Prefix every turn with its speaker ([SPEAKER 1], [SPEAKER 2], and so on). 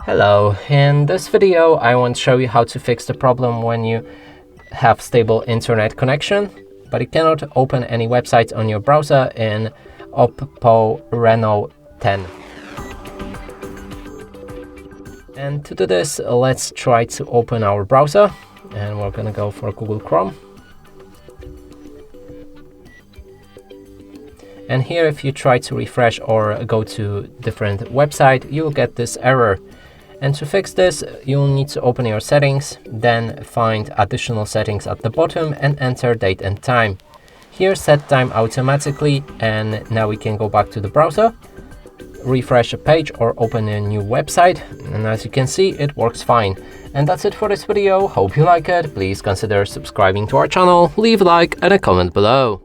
[SPEAKER 1] Hello, in this video I want to show you how to fix the problem when you have stable internet connection, but you cannot open any websites on your browser in Oppo Reno 10. And to do this, let's try to open our browser, and we're gonna go for Google Chrome. And here, if you try to refresh or go to different website, you'll get this error. And to fix this, you'll need to open your settings, then find additional settings at the bottom and enter date and time. Here, set time automatically, and now we can go back to the browser, refresh a page or open a new website, and as you can see, it works fine. And that's it for this video. Hope you like it. Please consider subscribing to our channel, leave a like and a comment below.